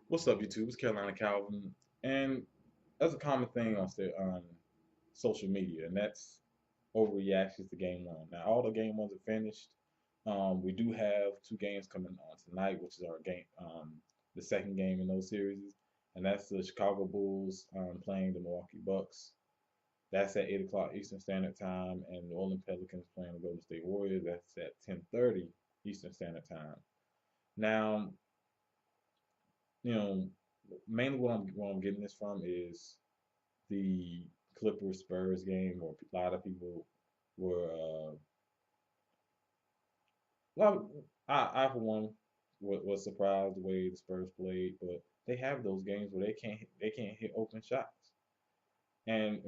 What's up, YouTube? It's Carolina Calvin, and that's a common thing on social media, and that's overreactions to Game One. Now, all the Game Ones are finished. We do have two games coming on tonight, which is our the second game in those series, and that's the Chicago Bulls playing the Milwaukee Bucks. That's at 8 o'clock Eastern Standard Time, and the New Orleans Pelicans playing the Golden State Warriors. That's at 10:30 Eastern Standard Time. Now, you know, mainly what I'm getting this from is the Clippers Spurs game, where a lot of people were a lot of, I for one was surprised the way the Spurs played, but they have those games where they can't hit open shots, and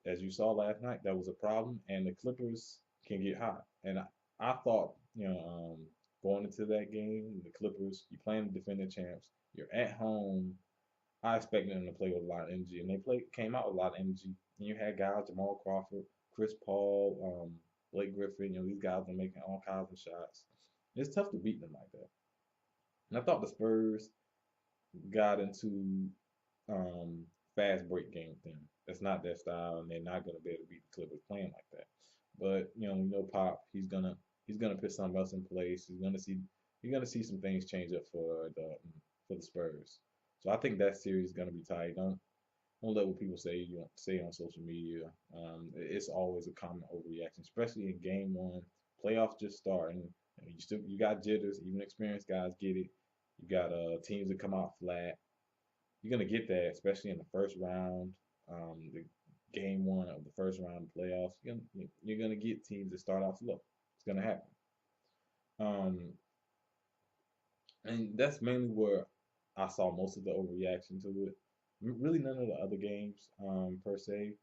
as you saw last night, that was a problem, and the Clippers can get hot, and I thought going into that game, the Clippers, you playing the defending champs, you're at home. I expected them to play with a lot of energy, and they came out with a lot of energy. And you had guys, Jamal Crawford, Chris Paul, Blake Griffin. These guys were making all kinds of shots. It's tough to beat them like that. And I thought the Spurs got into um, fast break game thing. That's not their style, and they're not gonna be able to beat the Clippers playing like that. But Pop, he's gonna put something else in place. You're gonna see some things change up for the Spurs. So I think that series is gonna be tight. Don't let what people say on social media. It's always a common overreaction, especially in game one. Playoffs just starting. You got jitters. Even experienced guys get it. You got teams that come out flat. You're gonna get that, especially in the first round, the game one of the first round of playoffs. You're gonna get teams that start off slow. It's gonna happen. Um, and that's mainly where I saw most of the overreaction to it. Really, none of the other games, per se.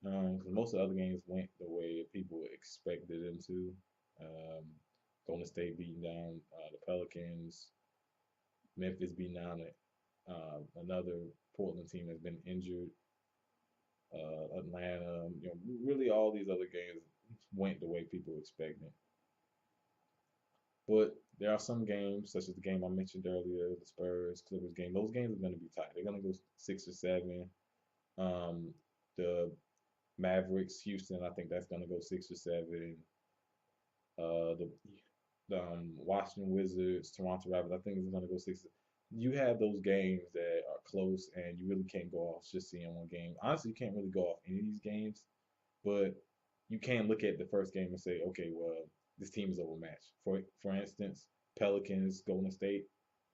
'Cause most of the other games went the way people expected them to. Um, Golden State beating down the Pelicans, Memphis beating down another Portland team that's been injured, Atlanta. Really all these other games went the way people expected. But there are some games, such as the game I mentioned earlier, the Spurs Clippers game. Those games are going to be tight. They're going to go 6 or 7. Um, the Mavericks Houston, I think that's going to go 6 or 7. The Washington Wizards, Toronto Raptors. I think it's going to go 6. You have those games that are close, and you really can't go off just seeing one game. Honestly, you can't really go off any of these games, but you can look at the first game and say, okay, well, this team is overmatched. For instance, Pelicans, Golden State.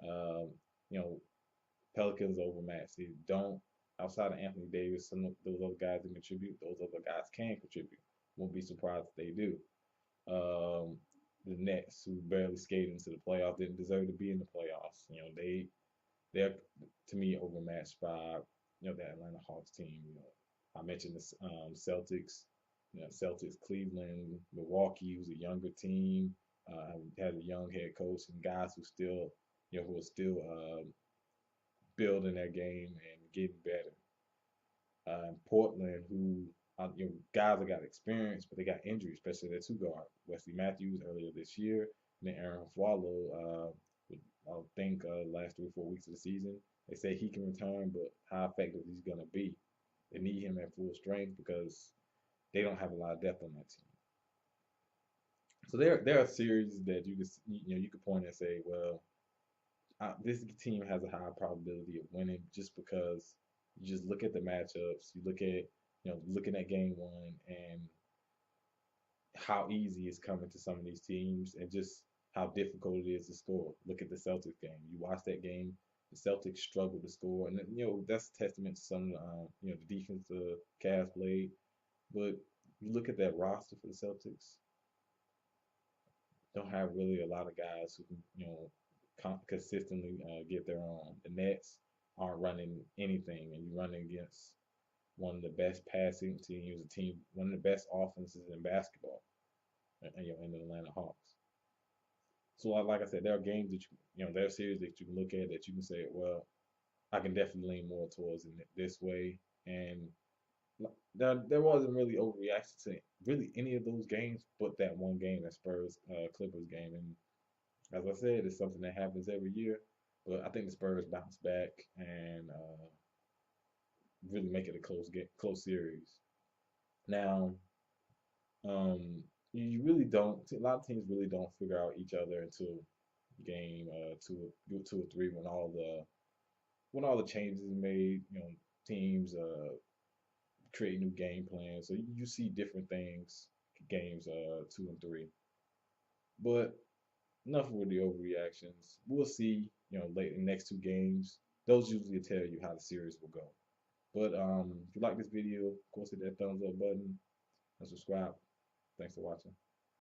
Um, you know, Pelicans overmatched. They don't outside of Anthony Davis, some of those other guys that contribute. Those other guys can contribute. Won't be surprised if they do. Um, the Nets, who barely skated into the playoffs, didn't deserve to be in the playoffs. They're to me overmatched by the Atlanta Hawks team. I mentioned the Celtics. Celtics, Cleveland, Milwaukee, who's a younger team, has a young head coach and guys who are still building their game and getting better. Portland, who guys that got experience, but they got injuries, especially their two guard, Wesley Matthews earlier this year, and then Aaron Swallow. I think last 3 or 4 weeks of the season, they say he can return, but how effective he's gonna be? They need him at full strength because they don't have a lot of depth on that team. So there are series that you could point and say, well, this team has a high probability of winning just because you just look at the matchups, you look at looking at game one and how easy it's coming to some of these teams and just how difficult it is to score. Look at the Celtics game. You watch that game, the Celtics struggle to score, and that's a testament to some of the defense the Cavs played. But you look at that roster for the Celtics, don't have really a lot of guys who can consistently get their own. The Nets aren't running anything, and you're running against one of the best passing teams, one of the best offenses in basketball, in the Atlanta Hawks. So, like I said, there are games that there are series that you can look at that you can say, well, I can definitely lean more towards it this way. And there wasn't really overreaction to really any of those games, but that one game, that Spurs Clippers game. And as I said, it's something that happens every year. But I think the Spurs bounce back and really make it a close series. Now, you really don't. A lot of teams really don't figure out each other until game two or three when all the changes are made. Teams create new game plans, so you see different things. Games two and three, but enough with the overreactions. We'll see. Late in the next two games, those usually tell you how the series will go. But if you like this video, of course, hit that thumbs up button and subscribe. Thanks for watching.